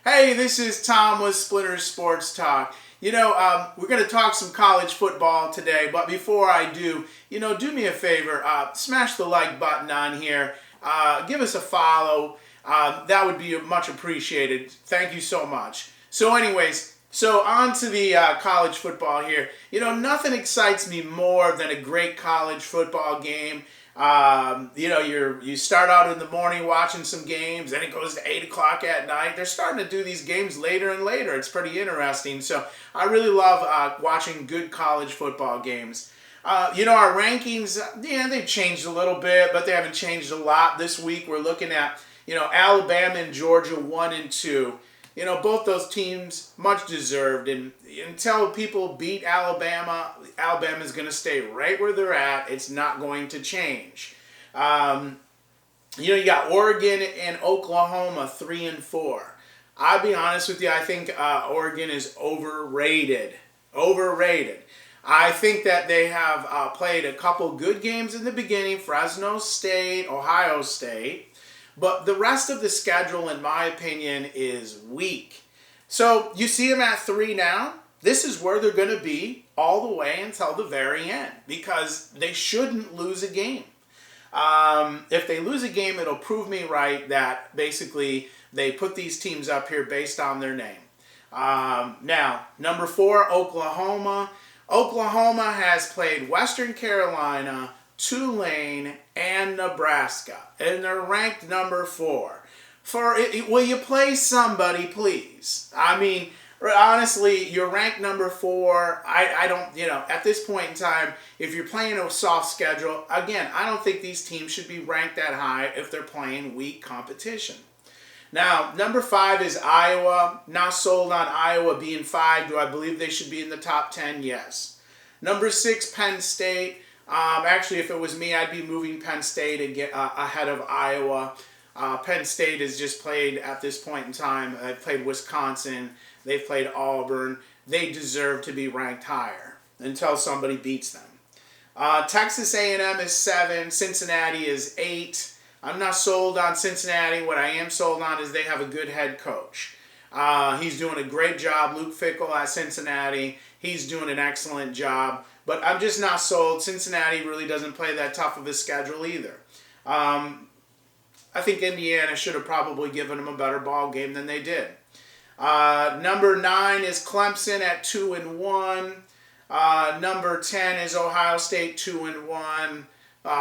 Hey, this is Tom with Splinter Sports Talk. We're going to talk some college football today, but before I do, do me a favor, smash the like button on here, give us a follow. That would be much appreciated. Thank you so much. So on to the college football here. Nothing excites me more than a great college football game. You start out in the morning watching some games, then it goes to 8 o'clock at night. They're starting to do these games later and later. It's pretty interesting. So I really love watching good college football games. Our rankings, they've changed a little bit, but they haven't changed a lot. This week we're looking at, Alabama and Georgia 1 and 2. Both those teams much deserved, and until people beat Alabama, Alabama's going to stay right where they're at. It's not going to change. You got Oregon and Oklahoma 3 and 4. I'll be honest with you, I think Oregon is overrated. Overrated. I think that they have played a couple good games in the beginning, Fresno State, Ohio State. But the rest of the schedule, in my opinion, is weak. So you see them at 3 now. This is where they're going to be all the way until the very end because they shouldn't lose a game. If they lose a game, it'll prove me right that basically they put these teams up here based on their name. Now, number 4, Oklahoma. Oklahoma has played Western Carolina, Tulane, and Nebraska, and they're ranked number 4. Will you play somebody, please? I mean, honestly, you're ranked number 4. I don't, at this point in time, if you're playing a soft schedule, again, I don't think these teams should be ranked that high if they're playing weak competition. Now, number 5 is Iowa. Not sold on Iowa being 5. Do I believe they should be in the top 10? Yes. Number 6, Penn State. Actually, if it was me, I'd be moving Penn State ahead of Iowa. Penn State has just played, at this point in time, they've played Wisconsin, they've played Auburn. They deserve to be ranked higher until somebody beats them. Texas A&M is 7, Cincinnati is 8. I'm not sold on Cincinnati. What I am sold on is they have a good head coach. He's doing a great job. Luke Fickell at Cincinnati. He's doing an excellent job. But I'm just not sold. Cincinnati really doesn't play that tough of a schedule either. I think Indiana should have probably given them a better ball game than they did. Number 9 is Clemson at 2 and 1. Number 10 is Ohio State 2 and 1.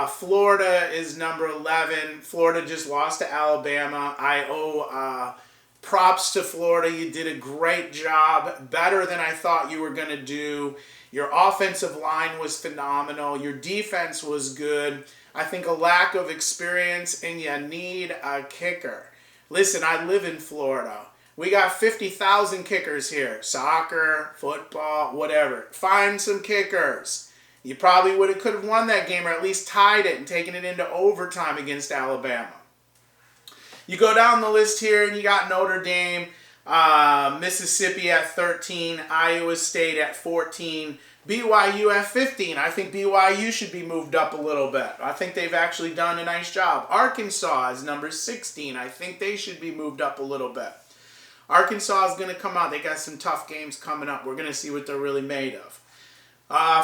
Florida is number 11. Florida just lost to Alabama. I owe props to Florida. You did a great job, better than I thought you were going to do. Your offensive line was phenomenal. Your defense was good. I think a lack of experience, and you need a kicker. Listen, I live in Florida. We got 50,000 kickers here. Soccer, football, whatever. Find some kickers. You probably could have won that game or at least tied it and taken it into overtime against Alabama. You go down the list here and you got Notre Dame, Mississippi at 13, Iowa State at 14, BYU at 15. I think BYU should be moved up a little bit. I think they've actually done a nice job. Arkansas is number 16. I think they should be moved up a little bit. Arkansas is going to come out. They got some tough games coming up. We're going to see what they're really made of.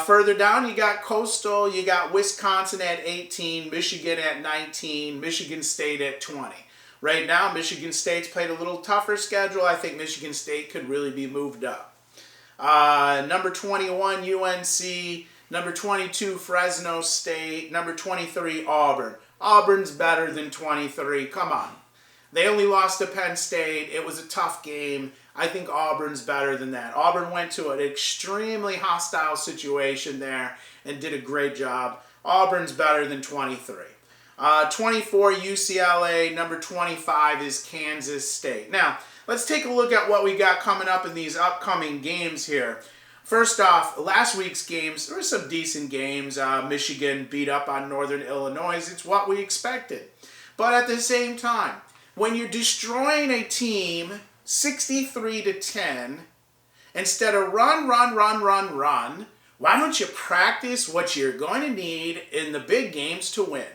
Further down, you got Coastal, you got Wisconsin at 18, Michigan at 19, Michigan State at 20. Right now, Michigan State's played a little tougher schedule. I think Michigan State could really be moved up. Number 21, UNC. Number 22, Fresno State. Number 23, Auburn. Auburn's better than 23. Come on. They only lost to Penn State. It was a tough game. I think Auburn's better than that. Auburn went to an extremely hostile situation there and did a great job. Auburn's better than 23. 24, UCLA. Number 25 is Kansas State. Now, let's take a look at what we got coming up in these upcoming games here. First off, last week's games, there were some decent games. Michigan beat up on Northern Illinois. It's what we expected. But at the same time, when you're destroying a team 63-10, instead of run, why don't you practice what you're going to need in the big games to win?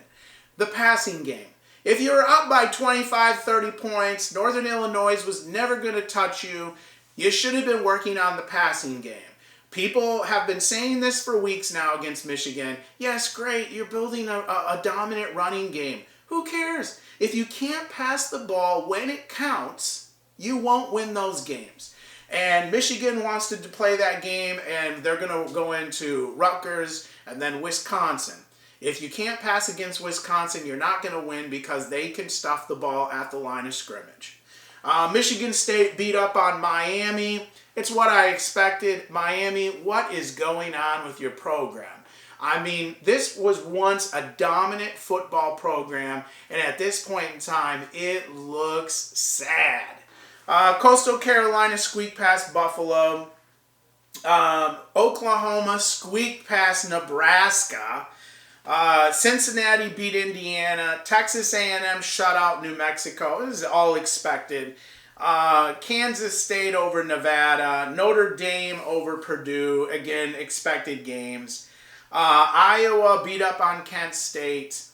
The passing game. If you were up by 25, 30 points, Northern Illinois was never going to touch you. You should have been working on the passing game. People have been saying this for weeks now against Michigan. Yes, great, you're building a dominant running game. Who cares? If you can't pass the ball when it counts, you won't win those games. And Michigan wants to play that game, and they're going to go into Rutgers and then Wisconsin. If you can't pass against Wisconsin, you're not going to win because they can stuff the ball at the line of scrimmage. Michigan State beat up on Miami. It's what I expected. Miami, what is going on with your program? I mean, this was once a dominant football program, and at this point in time, it looks sad. Coastal Carolina squeaked past Buffalo. Oklahoma squeaked past Nebraska. Cincinnati beat Indiana. Texas A&M shut out New Mexico. This is all expected. Kansas State over Nevada. Notre Dame over Purdue. Again, expected games. Iowa beat up on Kent State.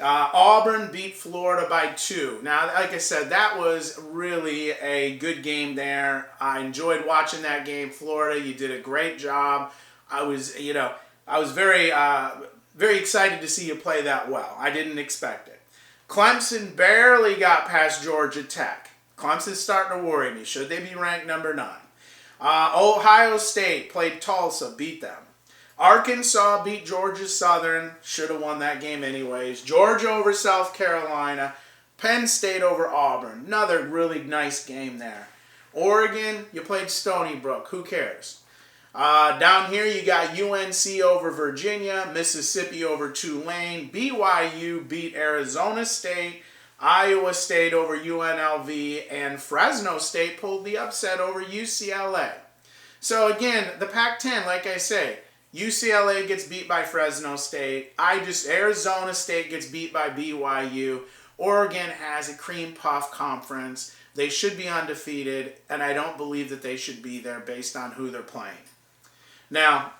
Auburn beat Florida by 2. Now, like I said, that was really a good game there. I enjoyed watching that game. Florida, you did a great job. I was very excited to see you play that well. I didn't expect it. Clemson barely got past Georgia Tech. Clemson's starting to worry me. Should they be ranked number 9? Ohio State played Tulsa, beat them. Arkansas beat Georgia Southern. Should have won that game anyways. Georgia over South Carolina. Penn State over Auburn. Another really nice game there. Oregon, you played Stony Brook. Who cares? Down here, you got UNC over Virginia. Mississippi over Tulane. BYU beat Arizona State. Iowa State over UNLV. And Fresno State pulled the upset over UCLA. So again, the Pac-10, like I say, UCLA gets beat by Fresno State. Arizona State gets beat by BYU. Oregon has a cream puff conference. They should be undefeated, and I don't believe that they should be there based on who they're playing. Now,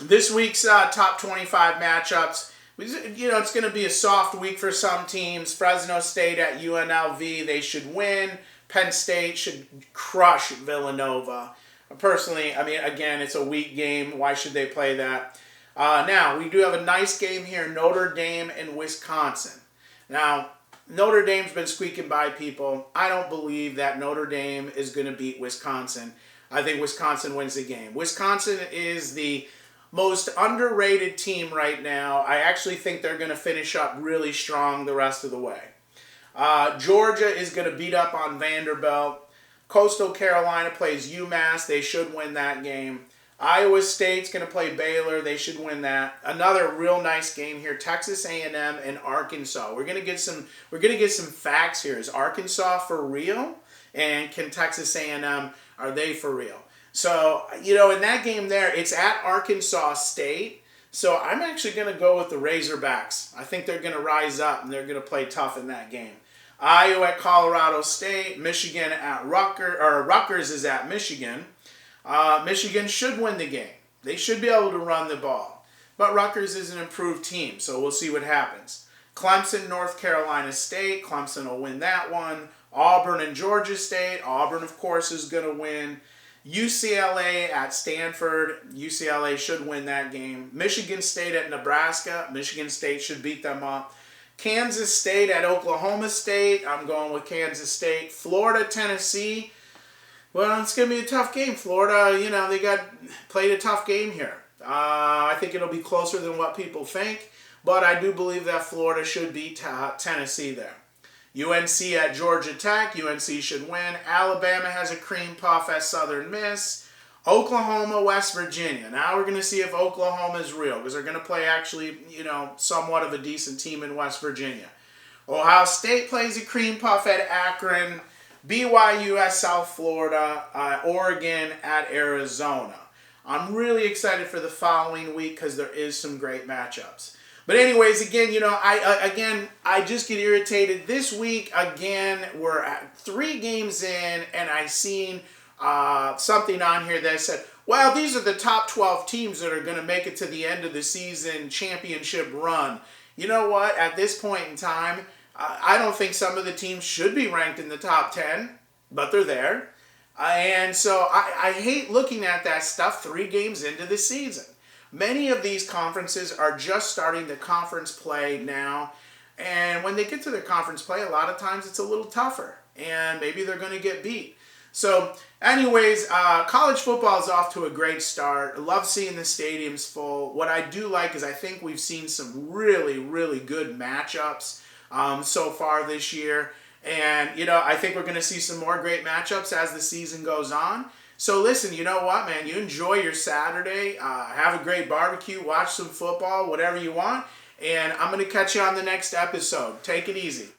this week's top 25 matchups, it's going to be a soft week for some teams. Fresno State at UNLV, they should win. Penn State should crush Villanova. Personally, again, it's a weak game. Why should they play that? Now, we do have a nice game here, Notre Dame and Wisconsin. Now, Notre Dame's been squeaking by people. I don't believe that Notre Dame is going to beat Wisconsin. I think Wisconsin wins the game. Wisconsin is the most underrated team right now. I actually think they're going to finish up really strong the rest of the way. Georgia is going to beat up on Vanderbilt. Coastal Carolina plays UMass. They should win that game. Iowa State's going to play Baylor. They should win that. Another real nice game here. Texas A&M and Arkansas. We're going to get some facts here. Is Arkansas for real? And can Texas A&M, are they for real? So, in that game there, it's at Arkansas State. So I'm actually going to go with the Razorbacks. I think they're going to rise up and they're going to play tough in that game. Iowa at Colorado State, Michigan at Rutgers is at Michigan. Michigan should win the game. They should be able to run the ball. But Rutgers is an improved team, so we'll see what happens. Clemson, North Carolina State, Clemson will win that one. Auburn and Georgia State, Auburn of course is going to win. UCLA at Stanford, UCLA should win that game. Michigan State at Nebraska, Michigan State should beat them up. Kansas State at Oklahoma State. I'm going with Kansas State. Florida, Tennessee. Well, it's going to be a tough game. Florida, they played a tough game here. I think it'll be closer than what people think, but I do believe that Florida should beat Tennessee there. UNC at Georgia Tech. UNC should win. Alabama has a cream puff at Southern Miss. Oklahoma, West Virginia. Now we're going to see if Oklahoma is real because they're going to play actually, somewhat of a decent team in West Virginia. Ohio State plays a cream puff at Akron. BYU at South Florida. Oregon at Arizona. I'm really excited for the following week because there is some great matchups. But anyways, again, I just get irritated. This week, again, we're at 3 games in and I seen something on here that said, well, these are the top 12 teams that are going to make it to the end of the season championship run. You know what? At this point in time, I don't think some of the teams should be ranked in the top 10, but they're there. And so I hate looking at that stuff 3 games into the season. Many of these conferences are just starting the conference play now. And when they get to their conference play, a lot of times it's a little tougher. And maybe they're going to get beat. So anyways, college football is off to a great start. I love seeing the stadiums full. What I do like is I think we've seen some really, really good matchups so far this year. And, I think we're going to see some more great matchups as the season goes on. So listen, you know what, man? You enjoy your Saturday. Have a great barbecue. Watch some football, whatever you want. And I'm going to catch you on the next episode. Take it easy.